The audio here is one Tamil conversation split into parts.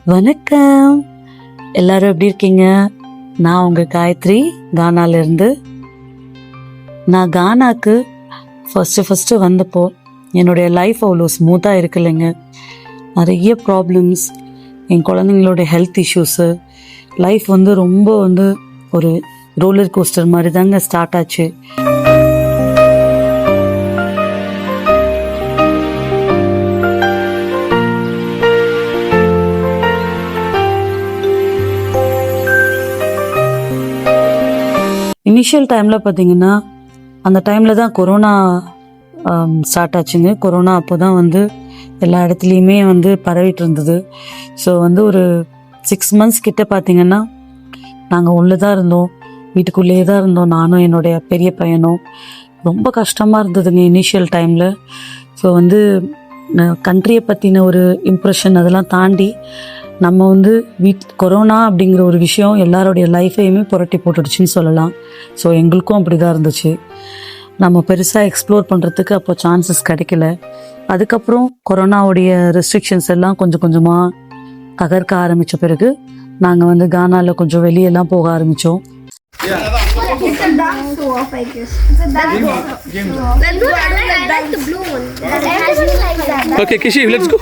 வணக்கம், எல்லாரும் எப்படி இருக்கீங்க? நான் உங்கள் காயத்ரி, கானாலேருந்து. நான் கானாக்கு ஃபஸ்ட்டு வந்தப்போ என்னுடைய லைஃப் அவ்வளோ ஸ்மூத்தாக இருக்குல்லைங்க. நிறைய ப்ராப்ளம்ஸ், என் குழந்தைங்களோட ஹெல்த் இஷ்யூஸு, லைஃப் ரொம்ப ஒரு ரோலர் கோஸ்டர் மாதிரி தாங்க ஸ்டார்ட் ஆச்சு. இனிஷியல் டைமில் பார்த்தீங்கன்னா, அந்த டைமில் தான் கொரோனா ஸ்டார்ட் ஆச்சுங்க. கொரோனா அப்போ தான் எல்லா இடத்துலையுமே பரவிட்டு இருந்தது. ஸோ ஒரு 6 months கிட்ட பார்த்தீங்கன்னா நாங்கள் உள்ளே தான் இருந்தோம், வீட்டுக்குள்ளேயே தான் இருந்தோம், நானும் என்னுடைய பெரிய பையனும். ரொம்ப கஷ்டமாக இருந்ததுங்க இனிஷியல் டைமில். ஸோ கண்ட்ரியை பற்றின ஒரு இம்ப்ரெஷன் அதெல்லாம் தாண்டி நம்ம கொரோனா அப்படிங்கிற ஒரு விஷயம் எல்லாருடைய லைஃப்பையுமே புரட்டி போட்டுடுச்சுன்னு சொல்லலாம். ஸோ எங்களுக்கும் அப்படி தான் இருந்துச்சு. நம்ம பெருசாக எக்ஸ்ப்ளோர் பண்ணுறதுக்கு அப்போ சான்சஸ் கிடைக்கல. அதுக்கப்புறம் கொரோனாவுடைய ரெஸ்ட்ரிக்ஷன்ஸ் எல்லாம் கொஞ்சம் கொஞ்சமாக தகர்க்க ஆரம்பித்த பிறகு நாங்கள் கானாவில் கொஞ்சம் வெளியெல்லாம் போக ஆரம்பித்தோம். Okay, Kishi, let's go.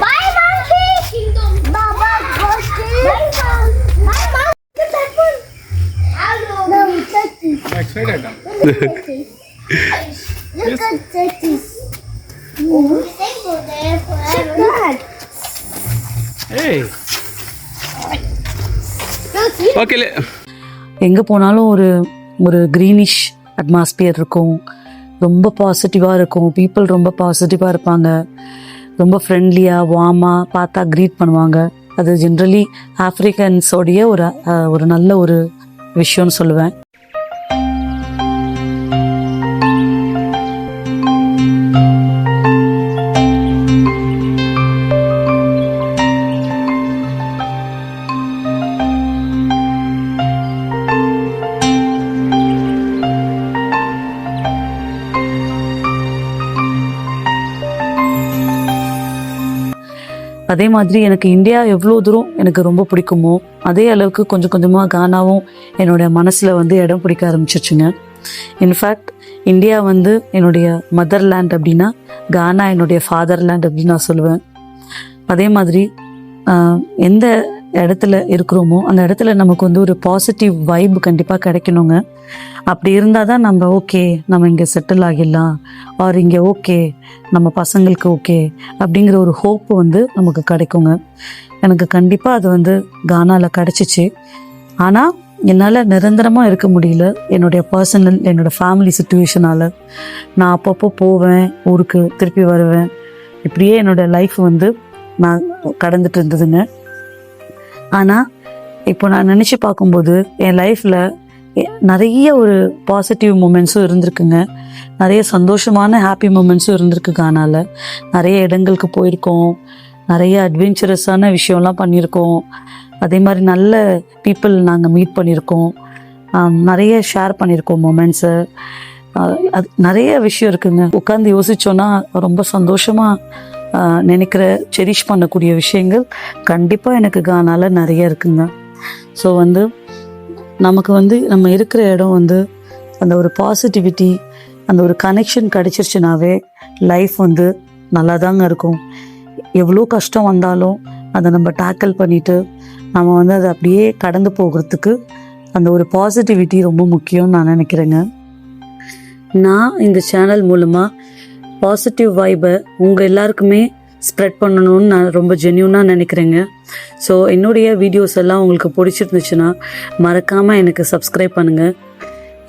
Bye, monkey. Baba, Look at that one. No, look at this. I'm excited. Look at this. Check that. Hey. Okay. எங்கே போனாலும் ஒரு க்ரீனிஷ் அட்மாஸ்பியர் இருக்கும், ரொம்ப பாசிட்டிவாக இருக்கும், பீப்புள் ரொம்ப பாசிட்டிவாக இருப்பாங்க, ரொம்ப ஃப்ரெண்ட்லியாக வார்மாக பார்த்தா க்ரீட் பண்ணுவாங்க. அது ஜென்ரலி ஆஃப்ரிக்கன்ஸோடைய ஒரு நல்ல ஒரு விஷயம்னு சொல்லுவேன். அதே மாதிரி எனக்கு இந்தியா எவ்வளோ தூரம் எனக்கு ரொம்ப பிடிக்குமோ அதே அளவுக்கு கொஞ்சம் கொஞ்சமாக கானாவும் என்னுடைய மனசில் இடம் பிடிக்க ஆரம்பிச்சிருச்சுங்க. இன்ஃபேக்ட் இந்தியா என்னுடைய மதர்லேண்ட் அப்படின்னா கானா என்னுடைய ஃபாதர்லேண்ட் அப்படின்னு நான் சொல்லுவேன். அதே மாதிரி எந்த இடத்துல இருக்கிறோமோ அந்த இடத்துல நமக்கு ஒரு பாசிட்டிவ் வைப் கண்டிப்பாக கிடைக்கணுங்க. அப்படி இருந்தால் தான் நம்ம ஓகே, நம்ம இங்கே செட்டில் ஆகிடலாம், ஆர் இங்கே ஓகே, நம்ம பசங்களுக்கு ஓகே அப்படிங்கிற ஒரு ஹோப்பு நமக்கு கிடைக்குங்க. எனக்கு கண்டிப்பாக அது கானாவில் கிடச்சிச்சு. ஆனால் என்னால் நிரந்தரமாக இருக்க முடியல. என்னுடைய பர்சனல், என்னோடய ஃபேமிலி சுச்சுவேஷனால் நான் அப்பப்போ போவேன், ஊருக்கு திருப்பி வருவேன். இப்படியே என்னோடய லைஃப் நான் கடந்துட்டு இருந்ததுங்க. ஆனால் இப்போ நான் நினச்சி பார்க்கும்போது என் லைஃப்பில் நிறைய ஒரு பாசிட்டிவ் மூமெண்ட்ஸும் இருந்திருக்குங்க, நிறைய சந்தோஷமான ஹாப்பி மூமெண்ட்ஸும் இருந்திருக்கு. கானால நிறைய இடங்களுக்கு போயிருக்கோம், நிறைய அட்வென்ச்சரஸான விஷயம்லாம் பண்ணியிருக்கோம். அதே மாதிரி நல்ல பீப்புள் நாங்கள் மீட் பண்ணியிருக்கோம், நிறைய ஷேர் பண்ணியிருக்கோம் மொமெண்ட்ஸை. அது நிறைய விஷயம் இருக்குங்க. உட்காந்து யோசித்தோன்னா ரொம்ப சந்தோஷமாக நினைக்கிற, செரிஷ் பண்ணக்கூடிய விஷயங்கள் கண்டிப்பாக எனக்கு கானால நிறைய இருக்குங்க. ஸோ நமக்கு நம்ம இருக்கிற இடம் அந்த ஒரு பாசிட்டிவிட்டி, அந்த ஒரு கனெக்ஷன் கிடச்சிருச்சுனாவே லைஃப் நல்லா தாங்க இருக்கும். எவ்வளோ கஷ்டம் வந்தாலும் அதை நம்ம டேக்கிள் பண்ணிவிட்டு நம்ம அதை அப்படியே கடந்து போகிறதுக்கு அந்த ஒரு பாசிட்டிவிட்டி ரொம்ப முக்கியம்னு நான் நினைக்கிறேங்க. நான் இந்த சேனல் மூலமாக பாசிட்டிவ் வைபை உங்கள் எல்லாருக்குமே ஸ்ப்ரெட் பண்ணணும்னு நான் ரொம்ப ஜென்யூனாக நினைக்கிறேங்க. ஸோ என்னுடைய வீடியோஸ் எல்லாம் உங்களுக்கு பிடிச்சிருந்துச்சுன்னா மறக்காமல் எனக்கு சப்ஸ்கிரைப் பண்ணுங்கள்.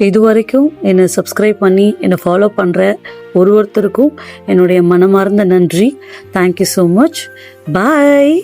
இது வரைக்கும் என்னை சப்ஸ்கிரைப் பண்ணி என்னை ஃபாலோ பண்ணுற ஒருத்தருக்கும் என்னுடைய மனமார்ந்த நன்றி. Thank you so much. பாய்.